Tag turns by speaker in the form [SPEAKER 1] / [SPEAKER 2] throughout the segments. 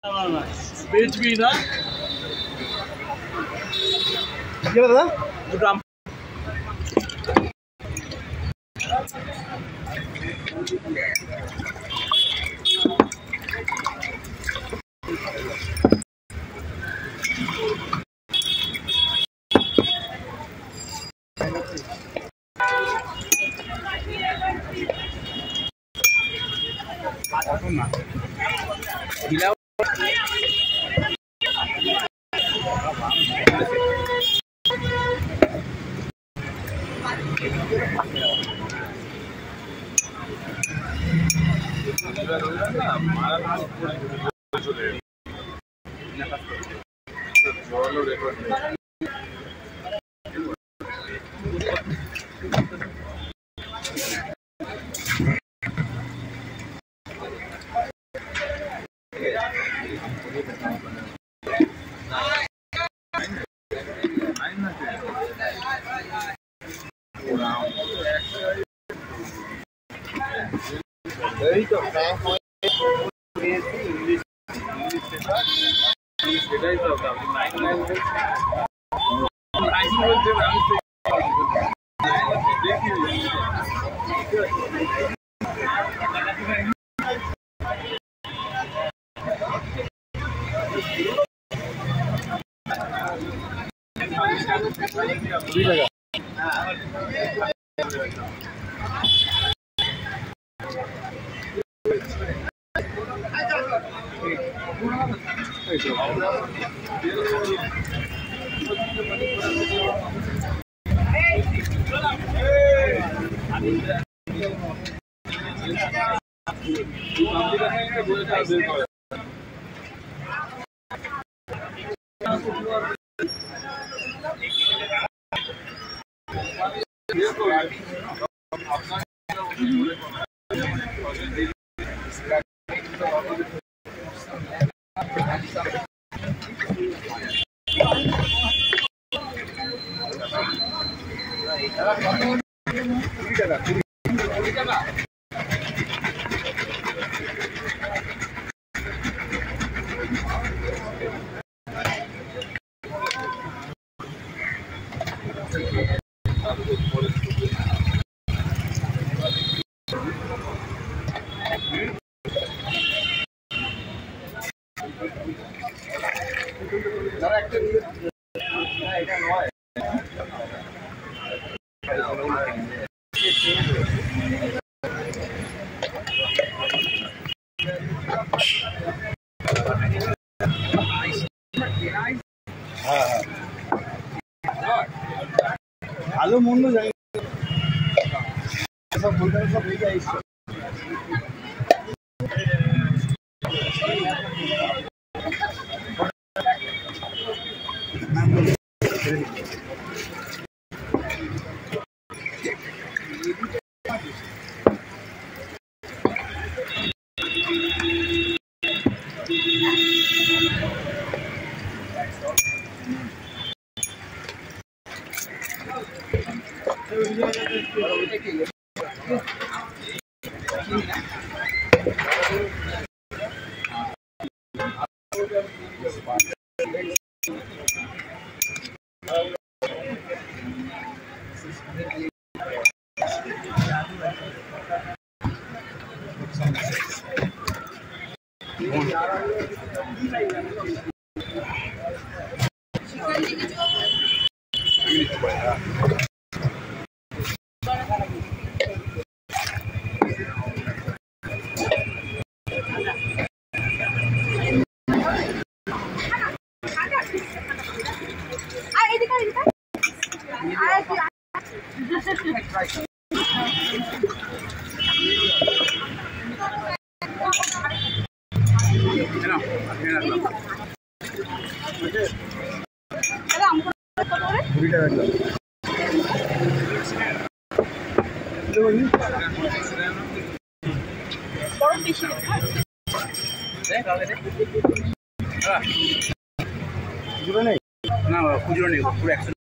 [SPEAKER 1] बेचबी ना
[SPEAKER 2] ये बता
[SPEAKER 1] দুটো আম ঢিলাও
[SPEAKER 2] এই তো ব্যাংক হয়ে ইংলিশ
[SPEAKER 1] সেটাই তো আপনি 99 বলছেন আমি দেখি
[SPEAKER 2] ভালো মন্দ জানি সব বলতে সব হয়ে যায় না খুচরো নেই পুরো 100 100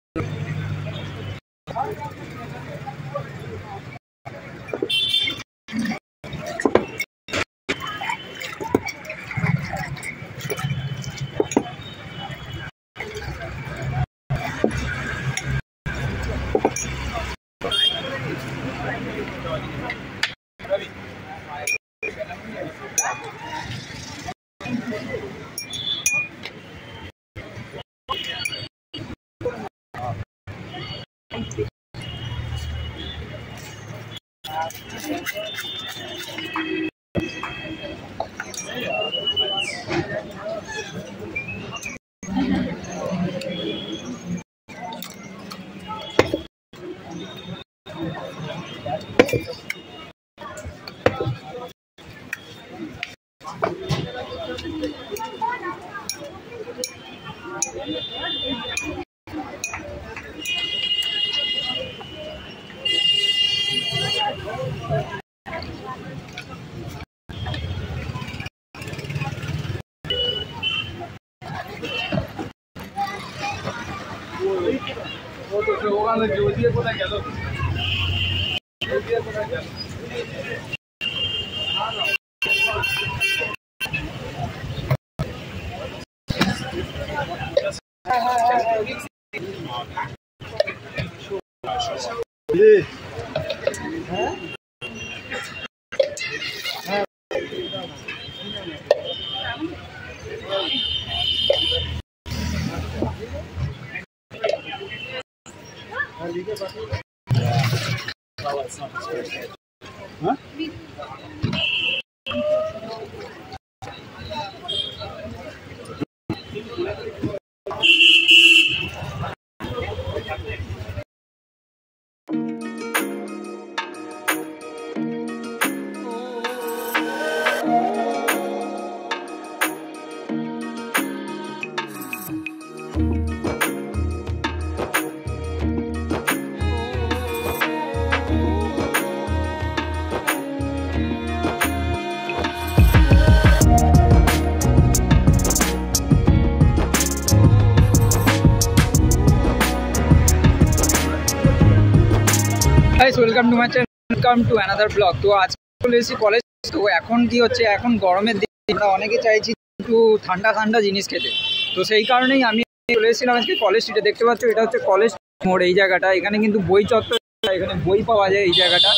[SPEAKER 3] welcome to my channel, welcome to another blog. তো আজকে চলে এসেছি কলেজ। তো এখন কি হচ্ছে, এখন গরমের দিন, আমরা অনেকে চাইছি একটু ঠান্ডা ঠান্ডা জিনিস খেতে। তো সেই কারণেই আমি চলে এসেছিলাম আজকে কলেজ স্ট্রিটে। দেখতে পাচ্ছ এটা হচ্ছে কলেজ মোড়। এই জায়গাটা, এখানে কিন্তু বই চত্বর, এখানে বই পাওয়া যায় এই জায়গাটা।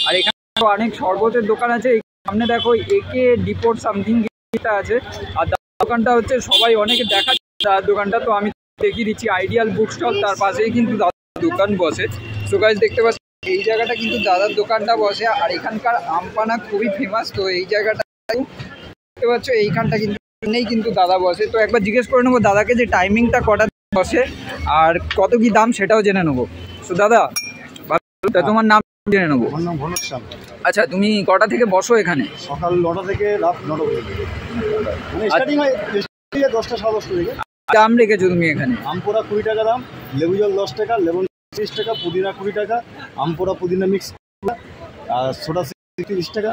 [SPEAKER 3] আর এখানে অনেক শরবতের দোকান আছে। সামনে দেখো একে ডিপোর্ট সামথিং আছে। আর দোকানটা হচ্ছে সবাই অনেকে দেখাচ্ছে দাদার দোকানটা। তো আমি দেখিয়ে দিচ্ছি আইডিয়াল বুক স্টল, তার পাশেই কিন্তু দাদার দোকান বসে। সো গাইস দেখতে পাচ্ছি এই জায়গাটা কিন্তু দাদার দোকানটা বসে। আর এখানকার আমপানা খুবই ফেমাস। তো এই জায়গাটা দেখতে পাচ্ছ, এইখানটা কিন্তু নেই কিন্তু দাদা বসে। তো একবার জিজ্ঞেস করে নেবো দাদাকে যে টাইমিংটা কটা বসে আর কত কি দাম, সেটাও জেনে নেবো। তো দাদা, তোমার নাম জেনে নেবো।
[SPEAKER 2] আমার নাম ভনক শ্যাম।
[SPEAKER 3] আচ্ছা, তুমি কটা থেকে বসো এখানে?
[SPEAKER 2] সকাল 9টা থেকে রাত 9টা পর্যন্ত। মানে স্টার্টিং হয় 10টা 10:30 থেকে।
[SPEAKER 3] দাম রেখেছো তুমি এখানে?
[SPEAKER 2] আমপোড়া 20 টাকা দাম, লেবু জল 10 টাকা, লেবন 30 টাকা, পুদিনা 20 টাকা, আমপোড়া পুদিনা মিক্স, আর সোডা 30 টাকা,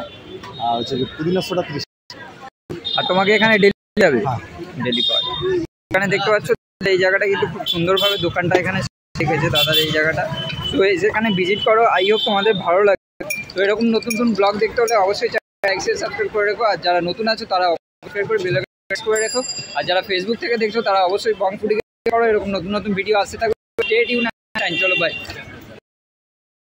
[SPEAKER 2] আর হচ্ছে পুদিনা সোডা 30 টাকা।
[SPEAKER 3] আর তোমাকে এখানে ডেলি যাবে?
[SPEAKER 2] হ্যাঁ,
[SPEAKER 3] ডেলি পাওয়া যায়। এখানে দেখতে পাচ্ছ এই জায়গাটা কিন্তু খুব সুন্দরভাবে দোকানটা এখানে রেখেছে দাদার এই জায়গাটা। তো সেখানে ভিজিট করো, আই হোপ তোমাদের ভালো লাগে। তো এরকম নতুন নতুন ব্লগ দেখতে হলে অবশ্যই লাইক শেয়ার সাবস্ক্রাইব করে রেখো। আর যারা নতুন আছো তারা সাবস্ক্রাইব করে বেল আইকন প্রেস করে রেখো। আর যারা ফেসবুক থেকে দেখছো তারা অবশ্যই বং ফুডি করো, এরকম নতুন নতুন ভিডিও আসতে থাকবে। Stay tune. চলো বাই।